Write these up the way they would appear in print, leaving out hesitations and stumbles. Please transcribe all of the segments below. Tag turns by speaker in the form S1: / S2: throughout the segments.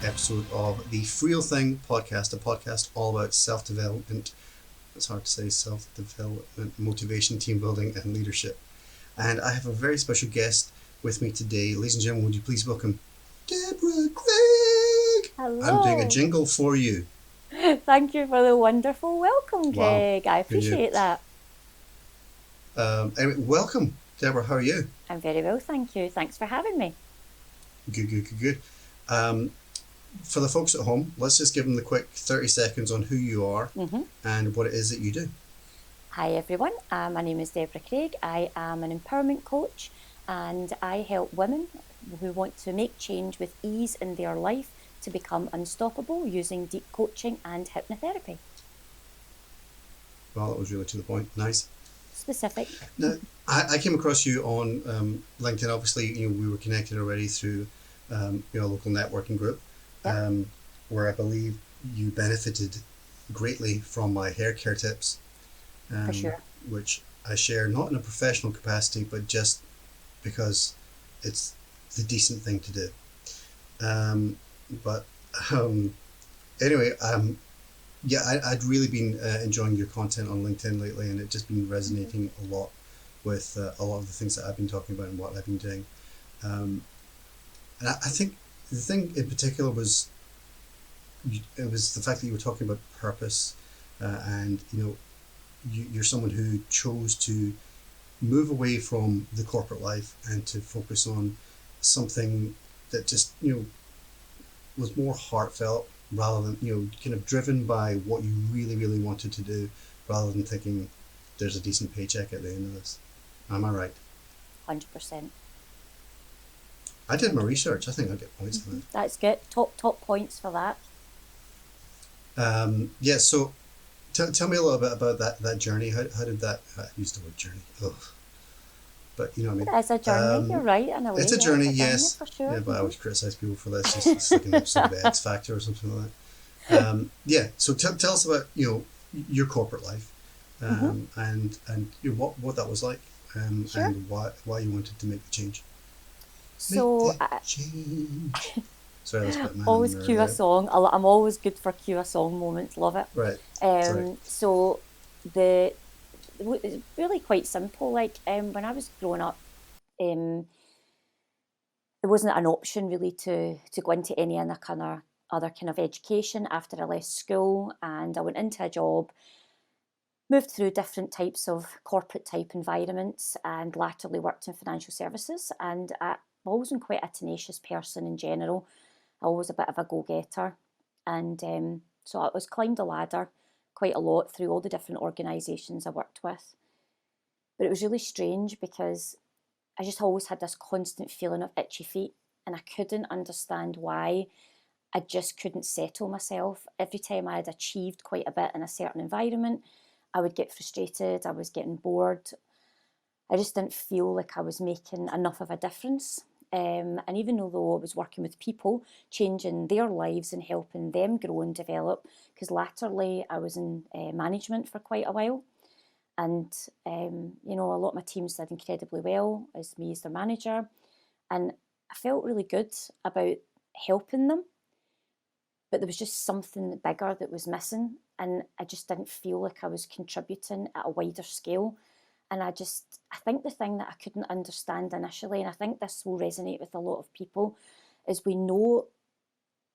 S1: episode of the Friel Thing podcast, a podcast all about self-development. It's hard to say, self-development, motivation, team building, and leadership. And I have a very special guest with me today. Ladies and gentlemen, would you please welcome Deborah Craig?
S2: Hello.
S1: I'm doing a jingle for you.
S2: Thank you for the wonderful welcome,
S1: Wow.
S2: Craig. I appreciate that.
S1: Anyway, welcome, Deborah. How are you?
S2: I'm very well, thank you. Thanks for having me.
S1: Good. For the folks at home, let's just give them the quick 30 seconds on who you are and what it is that you do.
S2: Hi, everyone. My name is Deborah Craig. I am an empowerment coach and I help women who want to make change with ease in their life to become unstoppable using deep coaching and hypnotherapy.
S1: Well, that was really to the point. Nice.
S2: Specific.
S1: Now, I came across you on LinkedIn. Obviously, we were connected already through a local networking group, where I believe you benefited greatly from my hair care tips,
S2: For sure.
S1: which I share not in a professional capacity, but just because it's the decent thing to do. Anyway, I'd really been enjoying your content on LinkedIn lately, and it just been resonating a lot with a lot of the things that I've been talking about and what I've been doing. And I think the thing in particular was the fact that you were talking about purpose, and you're someone who chose to move away from the corporate life and to focus on something that just was more heartfelt, rather than kind of driven by what you really wanted to do, rather than thinking there's a decent paycheck at the end of this. Am I right?
S2: 100%.
S1: I did my research. I think I'll get points for that.
S2: That's good. Top points for that.
S1: So tell me a little bit about that journey. How did that, I used the word journey. Ugh. But you know what I mean.
S2: It's a journey, you're right, in a way.
S1: It's a journey, yes.
S2: For sure.
S1: Yeah, but I always criticize people for this. It's like an episode of X Factor or something like that. So tell us about your corporate life, and what that was like,
S2: Sure.
S1: and why you wanted to make the change.
S2: So,
S1: Change. Sorry, that's a bit man
S2: always
S1: in the
S2: cue
S1: mirror
S2: a song. I'm always good for cue a song moments. Love it.
S1: there. Right. Sorry.
S2: So it's really quite simple. Like when I was growing up, there wasn't an option really to go into any other kind of education after I left school, and I went into a job, moved through different types of corporate type environments, and latterly worked in financial services. And I've always been quite a tenacious person in general. Always a bit of a go-getter, and so I was climbed a ladder quite a lot through all the different organisations I worked with. But it was really strange because I just always had this constant feeling of itchy feet, and I couldn't understand why. I just couldn't settle myself. Every time I had achieved quite a bit in a certain environment, I would get frustrated, I was getting bored. I just didn't feel like I was making enough of a difference. And even though I was working with people, changing their lives and helping them grow and develop, because latterly I was in management for quite a while. And, a lot of my teams did incredibly well as me as their manager. And I felt really good about helping them, but there was just something bigger that was missing. And I just didn't feel like I was contributing at a wider scale. And I think the thing that I couldn't understand initially, and I think this will resonate with a lot of people, is we know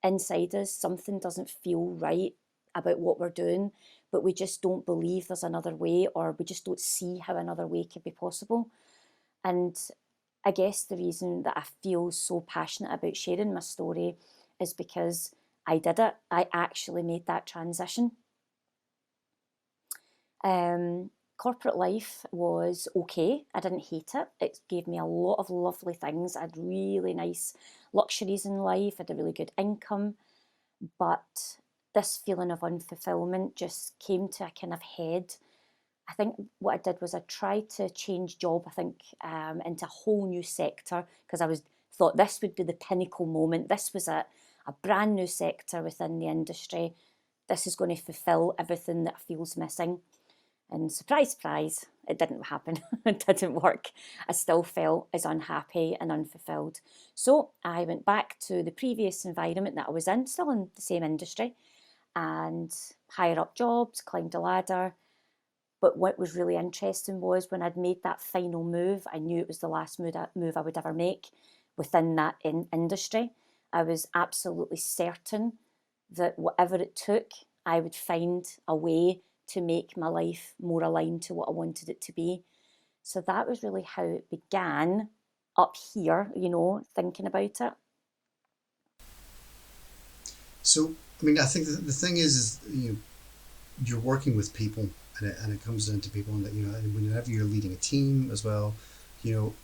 S2: inside us something doesn't feel right about what we're doing, but we just don't believe there's another way, or we just don't see how another way could be possible. And I guess the reason that I feel so passionate about sharing my story is because I did it. I actually made that transition. Corporate life was okay. I didn't hate it. It gave me a lot of lovely things. I had really nice luxuries in life. I had a really good income. But this feeling of unfulfillment just came to a kind of head. I think what I did was I tried to change job, into a whole new sector, because thought this would be the pinnacle moment. This was a brand new sector within the industry. This is going to fulfill everything that feels missing. And surprise, surprise, it didn't happen. It didn't work. I still felt as unhappy and unfulfilled. So I went back to the previous environment that I was in, still in the same industry, and higher up jobs, climbed a ladder. But what was really interesting was when I'd made that final move, I knew it was the last move I would ever make within that industry. I was absolutely certain that whatever it took, I would find a way to make my life more aligned to what I wanted it to be. So that was really how it began up here, thinking about it.
S1: So, I mean, I think the thing is you're working with people, and it comes down to people, and that and whenever you're leading a team as well, you know,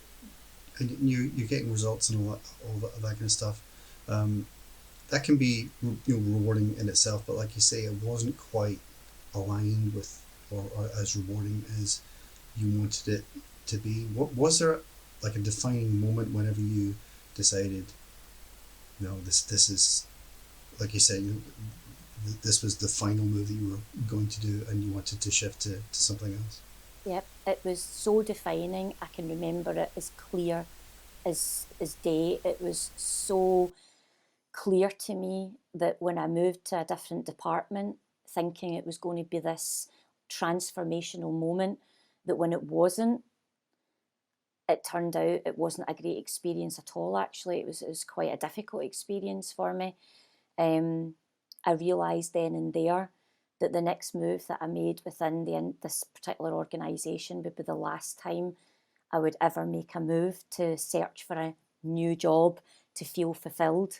S1: and you're getting results and all that kind of stuff. That can be rewarding in itself, but like you say, it wasn't quite aligned with or as rewarding as you wanted it to be. What was there, like a defining moment whenever you decided, no, this is, like you said, this was the final move that you were going to do, and you wanted to shift to something else?
S2: Yep, it was so defining. I can remember it as clear as day. It was so clear to me that when I moved to a different department, thinking it was going to be this transformational moment, that when it wasn't, it turned out it wasn't a great experience at all. Actually, it was quite a difficult experience for me. Um, I realised then and there that the next move that I made within this particular organisation would be the last time I would ever make a move to search for a new job to feel fulfilled.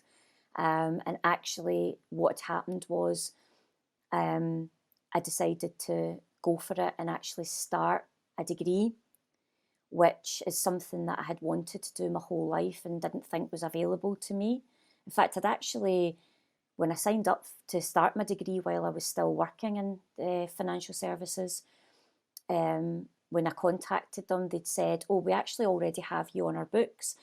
S2: And actually, what happened was I decided to go for it and actually start a degree, which is something that I had wanted to do my whole life and didn't think was available to me. In fact, I'd actually, when I signed up to start my degree while I was still working in financial services, when I contacted them, they'd said, "Oh, we actually already have you on our books."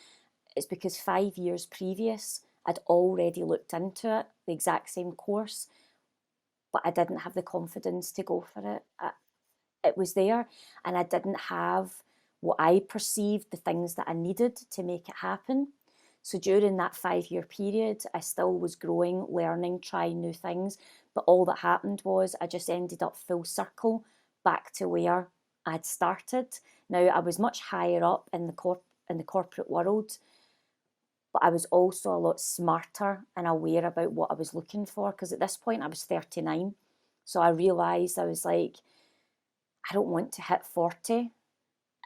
S2: It's because 5 years previous, I'd already looked into it, the exact same course, but I didn't have the confidence to go for it. It was there, and I didn't have what I perceived the things that I needed to make it happen. So during that 5 year period, I still was growing, learning, trying new things. But all that happened was I just ended up full circle back to where I'd started. Now I was much higher up in the corporate world, but I was also a lot smarter and aware about what I was looking for. Because at this point I was 39. So I realised, I was like, I don't want to hit 40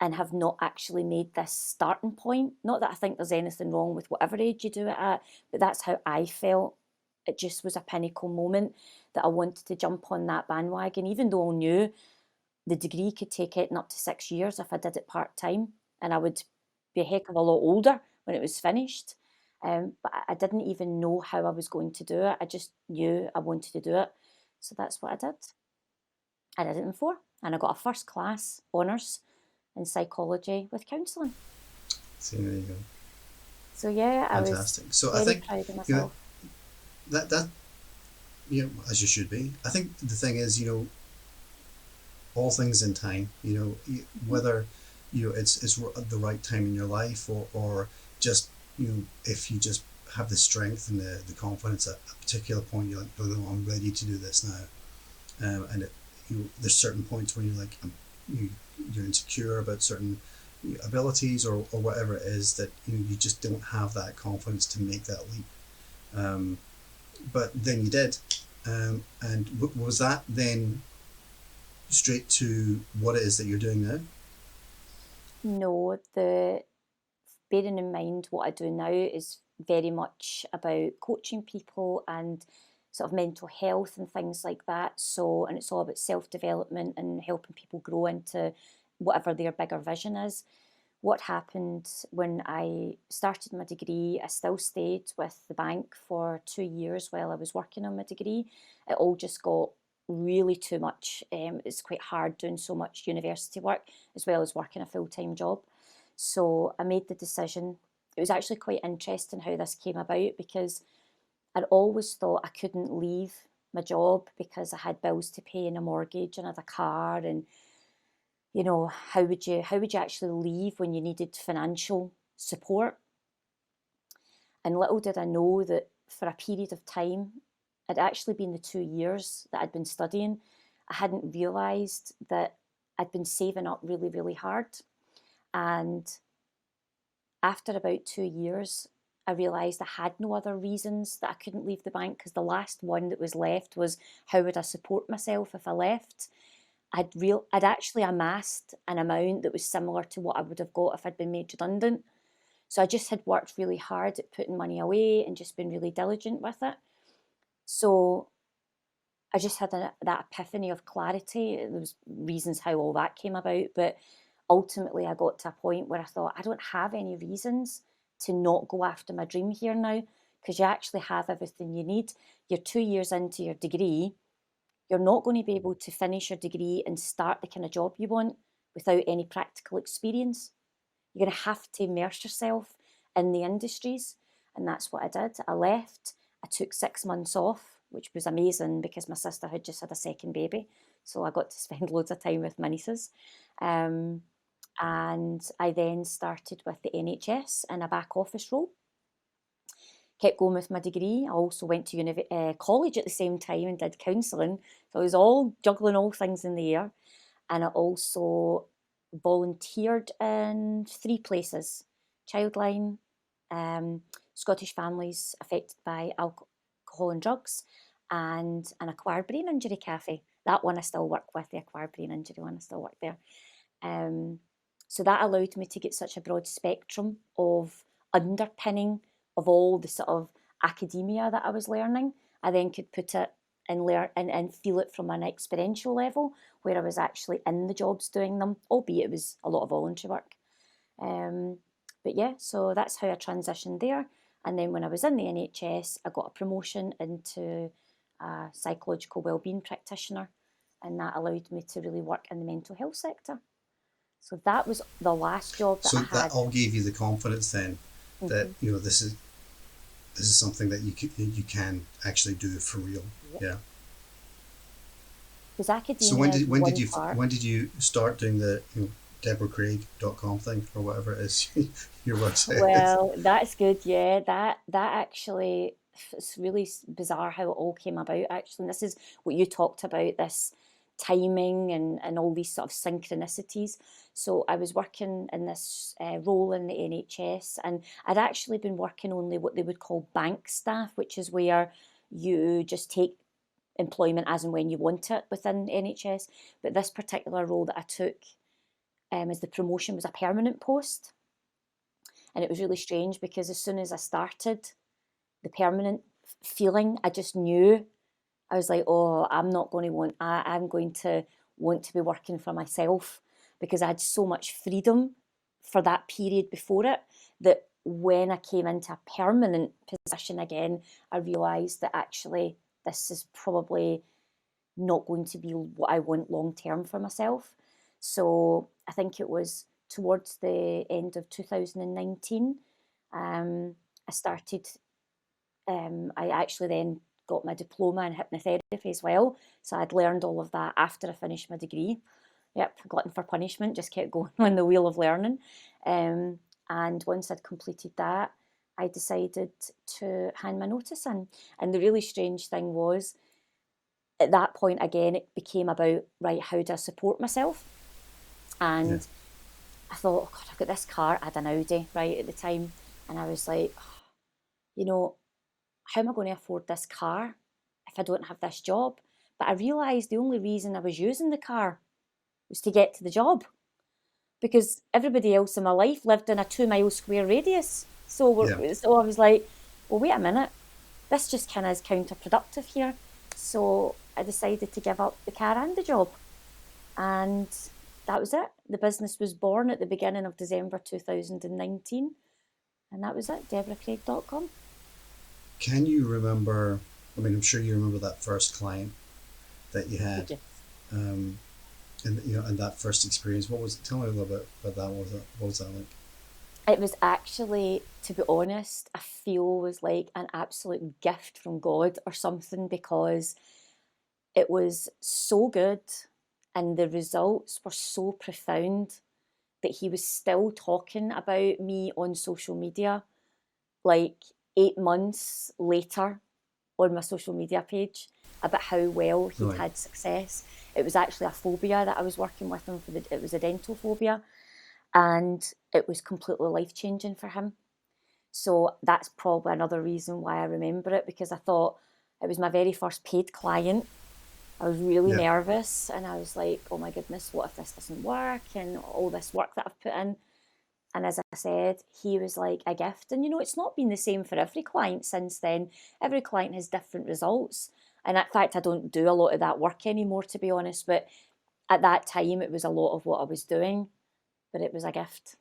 S2: and have not actually made this starting point. Not that I think there's anything wrong with whatever age you do it at, but that's how I felt. It just was a pinnacle moment that I wanted to jump on that bandwagon, even though I knew the degree could take it up to 6 years if I did it part time, and I would be a heck of a lot older when it was finished. But I didn't even know how I was going to do it. I just knew I wanted to do it. So that's what I did. I did it in four, and I got a first class honours in psychology with counselling.
S1: See, there you go.
S2: So yeah, I was
S1: Fantastic. So I
S2: very
S1: think
S2: proud of
S1: you know
S2: myself.
S1: that as you should be. I think the thing is, all things in time. Whether it's the right time in your life, or just if you just have the strength and the confidence at a particular point, you're like, oh no, I'm ready to do this now. And there's certain points when you're like, you're insecure about certain abilities, or whatever it is, that you just don't have that confidence to make that leap. But then you did. And was that then straight to what it is that you're doing now?
S2: No, the bearing in mind what I do now is very much about coaching people and sort of mental health and things like that. So, and it's all about self development and helping people grow into whatever their bigger vision is. What happened when I started my degree, I still stayed with the bank for 2 years while I was working on my degree. It all just got really too much. It's quite hard doing so much university work as well as working a full time job. So I made the decision. It was actually quite interesting how this came about, because I'd always thought I couldn't leave my job because I had bills to pay and a mortgage and I had a car, and you know, how would you actually leave when you needed financial support? And little did I know that for a period of time, it'd actually been the 2 years that I'd been studying, I hadn't realised that I'd been saving up really, really hard. And after about 2 years, I realised I had no other reasons that I couldn't leave the bank, because the last one that was left was, how would I support myself if I left? I'd actually amassed an amount that was similar to what I would have got if I'd been made redundant. So I just had worked really hard at putting money away and just been really diligent with it. So I just had that epiphany of clarity. There was reasons how all that came about, but ultimately I got to a point where I thought, I don't have any reasons to not go after my dream here now, because you actually have everything you need. You're 2 years into your degree. You're not going to be able to finish your degree and start the kind of job you want without any practical experience. You're going to have to immerse yourself in the industries. And that's what I did. I left. I took 6 months off, which was amazing because my sister had just had a second baby. So I got to spend loads of time with my nieces. Um, and I then started with the NHS in a back office role. Kept going with my degree. I also went to college at the same time and did counselling. So I was all juggling all things in the air. And I also volunteered in 3 places: Childline, um, Scottish families affected by alcohol and drugs, and an acquired brain injury cafe. That one I still work with, the acquired brain injury one, I still work there. Um, so that allowed me to get such a broad spectrum of underpinning of all the sort of academia that I was learning. I then could put it and learn and feel it from an experiential level, where I was actually in the jobs doing them, albeit it was a lot of voluntary work. Um, but yeah, so that's how I transitioned there. And then when I was in the NHS, I got a promotion into a psychological wellbeing practitioner, and that allowed me to really work in the mental health sector. So that was the last job that
S1: So
S2: I
S1: that
S2: had.
S1: all gave you the confidence then that
S2: Hmm.
S1: this is something that you can actually do for real.
S2: Yep.
S1: Yeah.
S2: Because
S1: So
S2: academia is one part.
S1: when did you start doing the DeborahCraig.com thing or whatever it is your website is?
S2: Well, that's good. Yeah, that actually, it's really bizarre how it all came about. Actually, and this is what you talked about, this timing and all these sort of synchronicities. So I was working in this role in the NHS, and I'd actually been working only what they would call bank staff, which is where you just take employment as and when you want it within NHS. But this particular role that I took, as the promotion, was a permanent post. And it was really strange because as soon as I started the permanent feeling, I just knew. I was like, oh, I'm going to want to be working for myself, because I had so much freedom for that period before it, that when I came into a permanent position again, I realised that actually this is probably not going to be what I want long term for myself. So I think it was towards the end of 2019, um, I started, I actually then got my diploma in hypnotherapy as well. So I'd learned all of that after I finished my degree. Yep, glutton for punishment, just kept going on the wheel of learning. Um, and once I'd completed that, I decided to hand my notice in. And the really strange thing was, at that point again, it became about, right, how do I support myself?
S1: Yeah.
S2: And I thought, oh God, I've got this car. I had an Audi, right, at the time. And I was like, oh, you know, how am I going to afford this car if I don't have this job? But I realised the only reason I was using the car was to get to the job, because everybody else in my life lived in a 2 mile square radius.
S1: Yeah.
S2: So I was like, well, wait a minute, this just kind of is counterproductive here. So I decided to give up the car and the job. And that was it. The business was born at the beginning of December 2019. And that was it, deborahcraig.com.
S1: Can you remember? I mean, I'm sure you remember that first client that you
S2: Oh,
S1: had,
S2: yes.
S1: um, and that first experience. What was it? Tell me a little bit about that. What was that like?
S2: It was actually, to be honest, I feel was like an absolute gift from God or something, because it was so good. and the results were so profound that he was still talking about me on social media like 8 months later on my social media page about how well he'd
S1: Right.
S2: had success. It was actually a phobia that I was working with him for. It was a dental phobia, and it was completely life changing for him. So that's probably another reason why I remember it, because I thought it was my very first paid client. I was really
S1: Yeah.
S2: nervous, and I was like, oh my goodness, what if this doesn't work? And all this work that I've put in. And as I said, he was like a gift. And it's not been the same for every client since then. Every client has different results. And in fact, I don't do a lot of that work anymore, to be honest. But at that time, it was a lot of what I was doing, but it was a gift.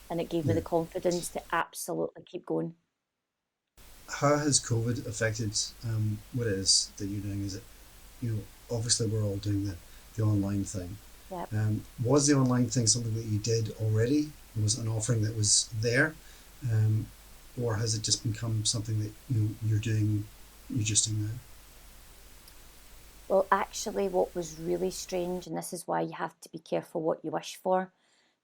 S2: And it gave me
S1: Yeah.
S2: the confidence to absolutely keep going.
S1: How has COVID affected what it is that you're doing? Is it, obviously we're all doing the online thing.
S2: Yep.
S1: Was the online thing something that you did already? Was it an offering that was there? Um, or has it just become something that you're just doing now?
S2: Well, actually, what was really strange, and this is why you have to be careful what you wish for,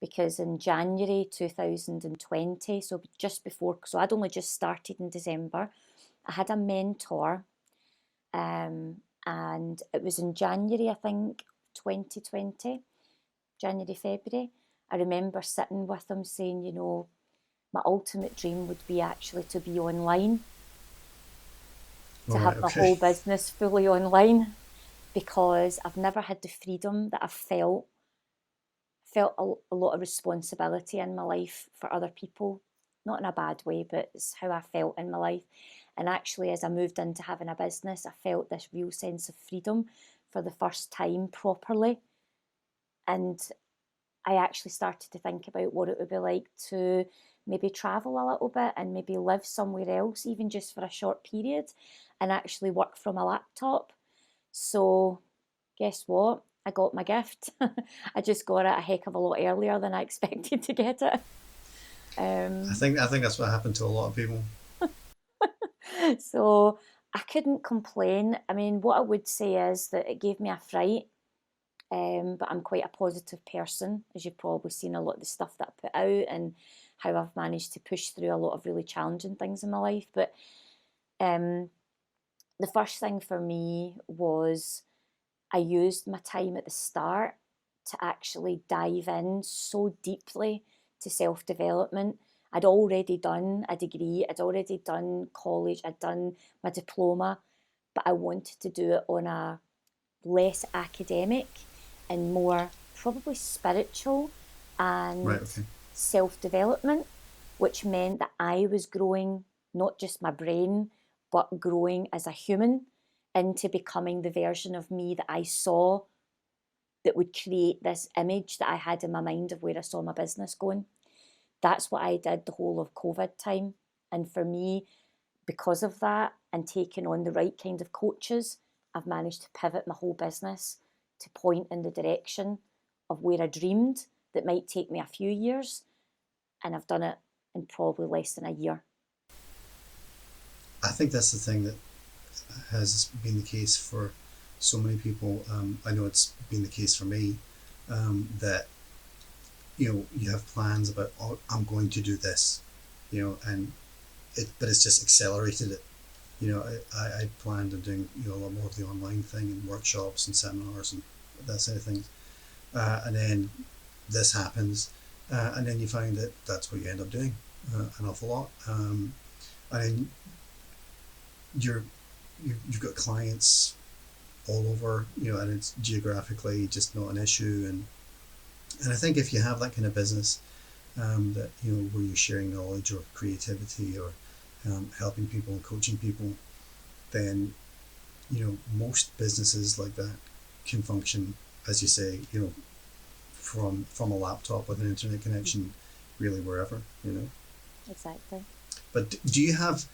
S2: because in January 2020, so just before, so I'd only just started in December, I had a mentor, and it was in January, I think, 2020, January, February. I remember sitting with him saying, my ultimate dream would be actually to be online,
S1: All
S2: to
S1: right.
S2: have my
S1: Okay.
S2: whole business fully online, because I've never had the freedom that I've felt a lot of responsibility in my life for other people, not in a bad way, but it's how I felt in my life. And actually, as I moved into having a business, I felt this real sense of freedom for the first time properly. And I actually started to think about what it would be like to maybe travel a little bit and maybe live somewhere else, even just for a short period, and actually work from a laptop. So, guess what? I got my gift. I just got it a heck of a lot earlier than I expected to get it.
S1: I
S2: Um,
S1: think I think that's what happened to a lot of people.
S2: so I couldn't complain. I mean, what I would say is that it gave me a fright, but I'm quite a positive person, as you've probably seen a lot of the stuff that I put out and how I've managed to push through a lot of really challenging things in my life. But um, the first thing for me was I used my time at the start to actually dive in so deeply to self development. I'd already done a degree, I'd already done college, I'd done my diploma, but I wanted to do it on a less academic and more probably spiritual
S1: Right.
S2: and
S1: Okay.
S2: self development, which meant that I was growing not just my brain, but growing as a human into becoming the version of me that I saw that would create this image that I had in my mind of where I saw my business going. That's what I did the whole of COVID time. And for me, because of that and taking on the right kind of coaches, I've managed to pivot my whole business to point in the direction of where I dreamed that might take me a few years. And I've done it in probably less than a year.
S1: I think that's the thing that has been the case for so many people. I know it's been the case for me. That you have plans about, oh, I'm going to do this, and but it's just accelerated it. I planned on doing a lot more of the online thing and workshops and seminars and that sort of things, and then this happens, and then you find that that's what you end up doing an awful lot, and then you're you've got clients all over, and it's geographically just not an issue, and I think if you have that kind of business, that where you're sharing knowledge or creativity or helping people and coaching people, then most businesses like that can function, as you say, from a laptop with an internet connection, really wherever.
S2: Exactly.
S1: But do you have?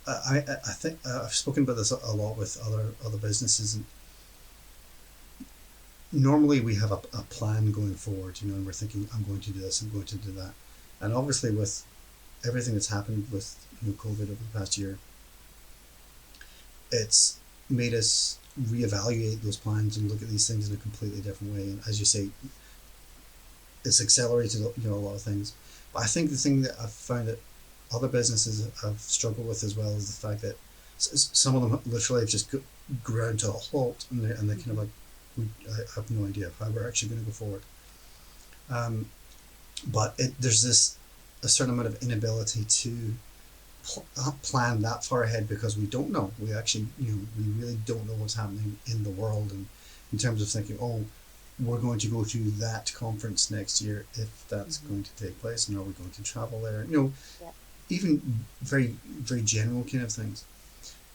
S1: I think I've spoken about this a lot with other businesses, and normally we have a plan going forward, and we're thinking, I'm going to do this, I'm going to do that, and obviously with everything that's happened with COVID over the past year, it's made us reevaluate those plans and look at these things in a completely different way. And as you say, it's accelerated, a lot of things. But I think the thing that I've found that other businesses have struggled with as well is the fact that some of them literally have just ground to a halt, and they're kind of like, I have no idea how we're actually going to go forward. But there's a certain amount of inability to plan that far ahead because we don't know. We actually, we really don't know what's happening in the world, and in terms of thinking, oh, we're going to go to that conference next year if that's going to take place, and are we going to travel there?
S2: Yeah.
S1: Even very, very general kind of things.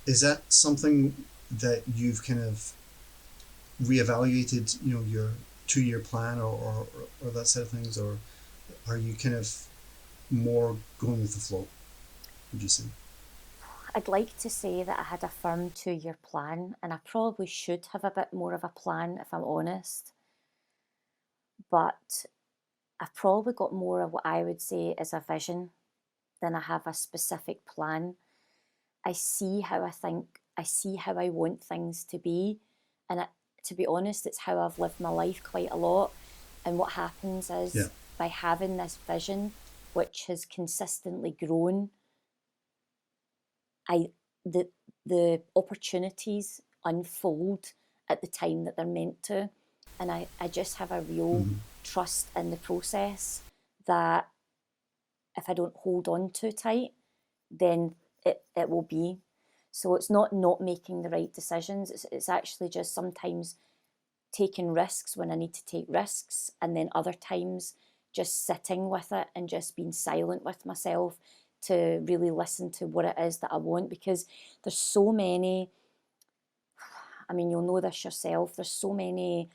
S1: Is that something that you've kind of reevaluated, your 2-year plan or that side of things, or are you kind of more going with the flow, would you say?
S2: I'd like to say that I had a firm 2-year plan, and I probably should have a bit more of a plan if I'm honest. But I've probably got more of what I would say is a vision than I have a specific plan. I see how I want things to be. And to be honest, it's how I've lived my life quite a lot. And what happens
S1: Yeah.
S2: is by having this vision, which has consistently grown, I the the opportunities unfold at the time that they're meant to. And I just have a real
S1: Mm-hmm.
S2: trust in the process that if I don't hold on too tight, then it will be. So it's not making the right decisions. It's actually just sometimes taking risks when I need to take risks, and then other times just sitting with it and just being silent with myself to really listen to what it is that I want, because there's so many, I mean, you'll know this yourself, there's so many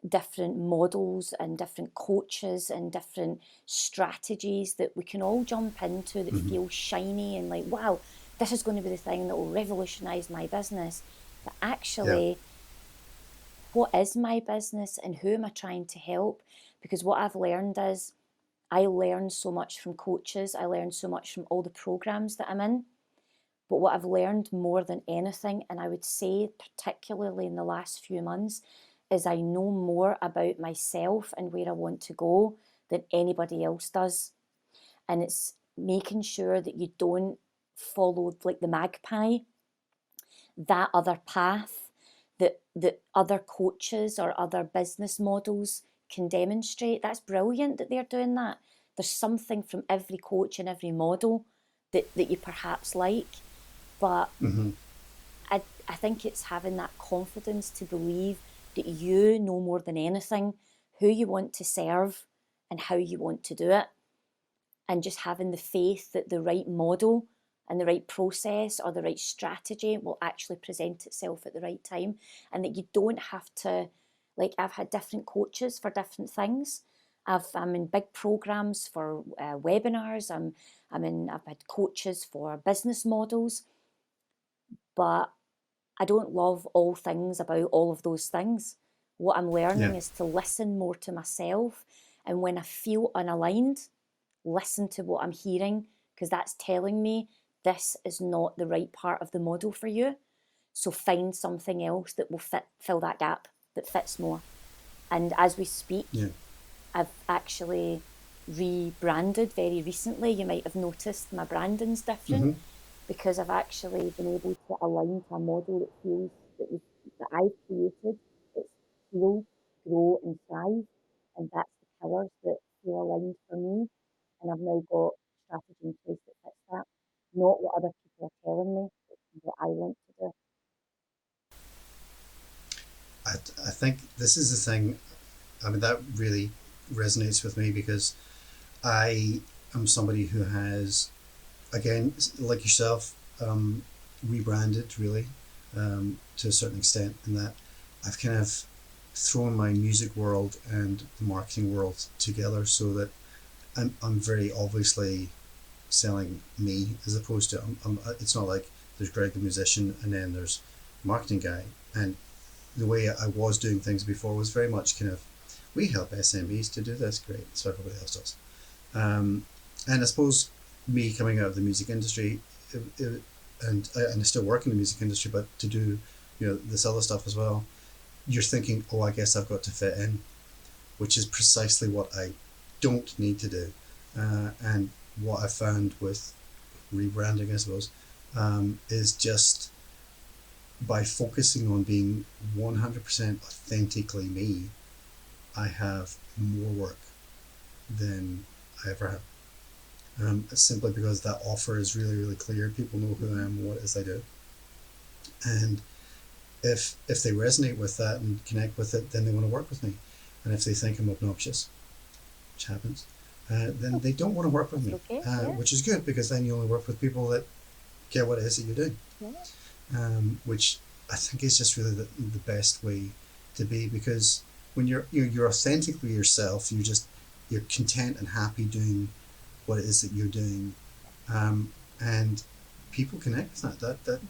S2: different models and different coaches and different strategies that we can all jump into that
S1: Mm-hmm.
S2: feel shiny and like, wow, this is going to be the thing that will revolutionize my business. But
S1: Yeah.
S2: actually, what is my business and who am I trying to help? Because what I've learned is I learn so much from coaches, I learn so much from all the programs that I'm in. But what I've learned more than anything, and I would say particularly in the last few months, is I know more about myself and where I want to go than anybody else does. And it's making sure that you don't follow like the magpie, that other path that other coaches or other business models can demonstrate. That's brilliant that they're doing that. There's something from every coach and every model that you perhaps like. But
S1: Mm-hmm.
S2: I think it's having that confidence to believe that you know more than anything who you want to serve and how you want to do it. And just having the faith that the right model and the right process or the right strategy will actually present itself at the right time. And that you don't have to, like, I've had different coaches for different things. I'm in big programs for webinars. I've had coaches for business models, but I don't love all things about all of those things. What I'm
S1: Yeah.
S2: learning is to listen more to myself. And when I feel unaligned, listen to what I'm hearing, because that's telling me this is not the right part of the model for you. So find something else that will fill that gap, that fits more. And as we speak,
S1: Yeah.
S2: I've actually rebranded very recently. You might have noticed my branding's different
S1: Mm-hmm.
S2: because I've actually been able to align to a model that feels that I've created. It's heal, grow, and thrive, and that's the pillars that feel aligned for me. And I've now got a strategy in place that fits that, not what other people are telling me, but what I want to do.
S1: I think this is the thing. I mean, that really resonates with me because I am somebody who has, again, like yourself, rebranded really, to a certain extent, in that I've kind of thrown my music world and the marketing world together so that I'm very obviously selling me as opposed to, it's not like there's Greg the musician and then there's marketing guy. And the way I was doing things before was very much kind of, we help SMEs to do this, great, so everybody else does. And I suppose me coming out of the music industry, and I still work in the music industry, but to do this other stuff as well, you're thinking, oh, I guess I've got to fit in, which is precisely what I don't need to do. And what I found with rebranding, I suppose, is just by focusing on being 100% authentically me, I have more work than I ever have. Simply because that offer is really, really clear. People know who I am, what it is I do. And if they resonate with that and connect with it, then they want to work with me. And if they think I'm obnoxious, which happens, then they don't want to work with me,
S2: okay, yeah.
S1: Which is good, because then you only work with people that care what it is that you're doing.
S2: Yeah.
S1: Which I think is just really the best way to be, because when you're authentically yourself, you're content and happy doing what it is that you're doing, and people connect with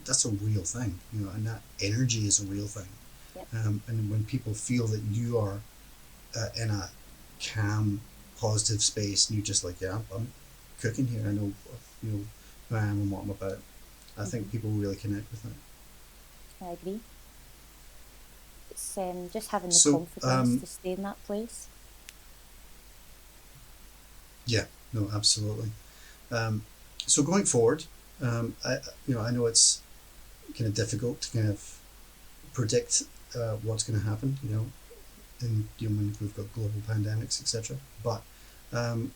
S1: that's a real thing, and that energy is a real thing.
S2: Yep.
S1: And when people feel that you are in a calm, positive space, and you're just like, yeah, I'm cooking here, I know who I am and what I'm about, I think people really connect with that.
S2: I agree. It's just having the
S1: So,
S2: confidence to stay in that place.
S1: yeah, no, absolutely. So going forward, I know it's kind of difficult to kind of predict what's going to happen, in when we've got global pandemics, etc. But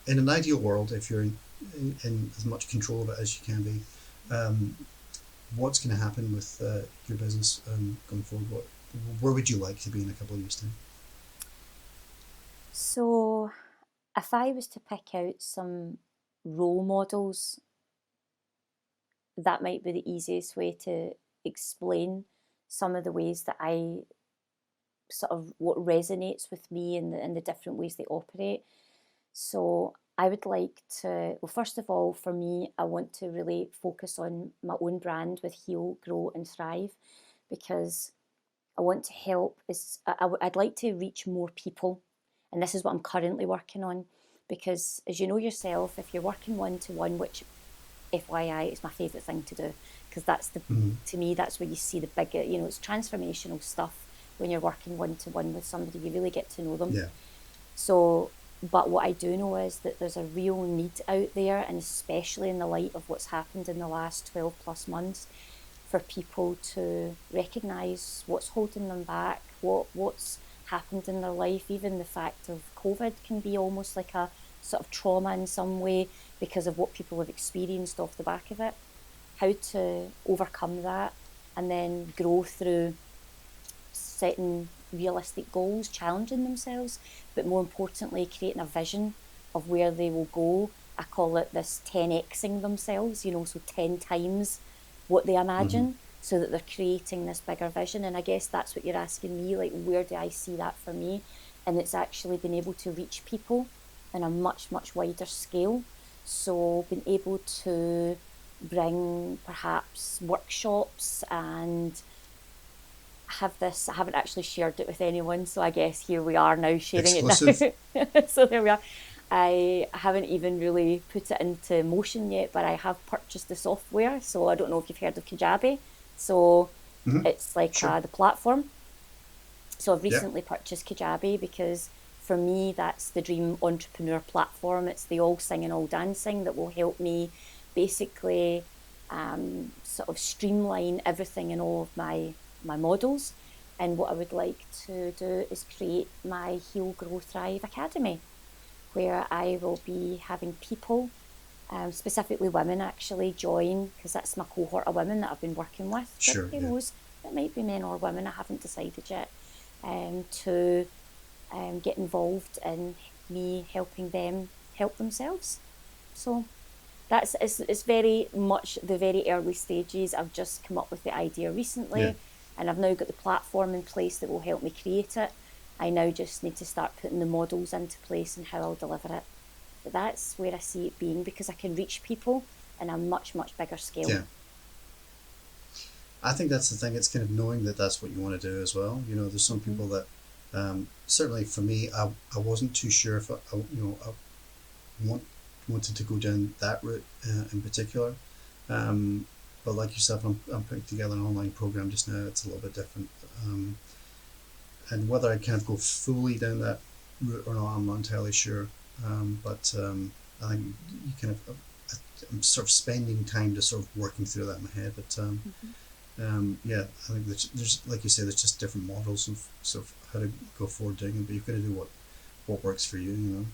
S1: in an ideal world, if you're in as much control of it as you can be, what's going to happen with your business going forward? Where would you like to be in a couple of years' time?
S2: So, if I was to pick out some role models, that might be the easiest way to explain some of the ways that I sort of what resonates with me and the different ways they operate. So I would like to, well, first of all, for me, I want to really focus on my own brand with Heal, Grow, and Thrive, because I want to help. I'd like to reach more people, and this is what I'm currently working on. Because as you know yourself, if you're working one to one, which FYI is my favourite thing to do, because to me that's where you see the bigger, it's transformational stuff when you're working one to one with somebody. You really get to know them.
S1: Yeah.
S2: So, but what I do know is that there's a real need out there, and especially in the light of what's happened in the last 12 plus months, for people to recognise what's holding them back, what's happened in their life. Even the fact of COVID can be almost like a sort of trauma in some way because of what people have experienced off the back of it. How to overcome that and then grow through setting realistic goals, challenging themselves, but more importantly, creating a vision of where they will go. I call it this 10xing themselves, so 10 times what they imagine, so that they're creating this bigger vision. And I guess that's what you're asking me, like, where do I see that for me? And it's actually been able to reach people on a much, much wider scale. So being able to bring perhaps workshops and have this. I haven't actually shared it with anyone, so I guess here we are now sharing
S1: Exclusive.
S2: it now. So there we are. I haven't even really put it into motion yet, but I have purchased the software. So I don't know if you've heard of Kajabi. So it's like
S1: Sure.
S2: the platform. So I've
S1: Yeah.
S2: recently purchased Kajabi because for me that's the dream entrepreneur platform. It's the all singing, all dancing that will help me basically sort of streamline everything in all of my models. And what I would like to do is create my Heal, Grow, Thrive Academy, where I will be having people, specifically women, actually join, because that's my cohort of women that I've been working with. But
S1: Sure.
S2: who
S1: Yeah.
S2: knows? It might be men or women. I haven't decided yet. To get involved in me helping them help themselves. So it's very much the very early stages. I've just come up with the idea
S1: Yeah.
S2: recently, and I've now got the platform in place that will help me create it. I now just need to start putting the models into place and how I'll deliver it. But that's where I see it being, because I can reach people on a much, much bigger scale.
S1: Yeah. I think that's the thing. It's kind of knowing that that's what you want to do as well. There's some people that, certainly for me, I wasn't too sure if I wanted to go down that route in particular. but like yourself, I'm putting together an online program just now. It's a little bit different, and whether I kind of go fully down that route or not, I'm not entirely sure. But I think you kind of I'm sort of spending time just sort of working through that in my head. But yeah, I think there's like you say, there's just different models of sort of how to go forward doing it, but you've got to do what works for you, you know.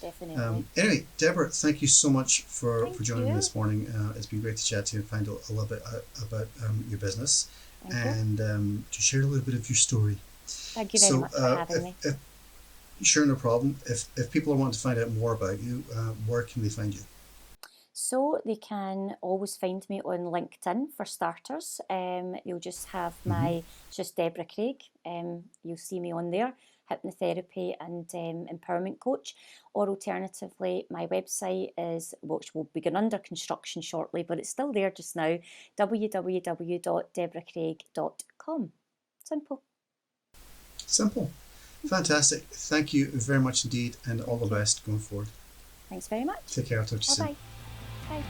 S2: Definitely.
S1: Anyway, Deborah, thank you so much for
S2: Thank
S1: joining me
S2: you.
S1: this morning. It's been great to chat to you and find out a little bit about your business
S2: Thank you.
S1: and to share a little bit of your story.
S2: Thank you very
S1: So,
S2: much for having me.
S1: sure, no problem. If people want to find out more about you, where can they find you?
S2: So they can always find me on LinkedIn for starters. You'll just have
S1: Mm-hmm.
S2: just Deborah Craig. You'll see me on there, hypnotherapy and empowerment coach. Or alternatively, my website is, which will begin under construction shortly, but it's still there just now, www.deborahcraig.com. Simple.
S1: Simple. Fantastic. Thank you very much indeed, and all the best going forward.
S2: Thanks very much.
S1: Take care. I'll talk to you soon.
S2: Bye-bye. Bye.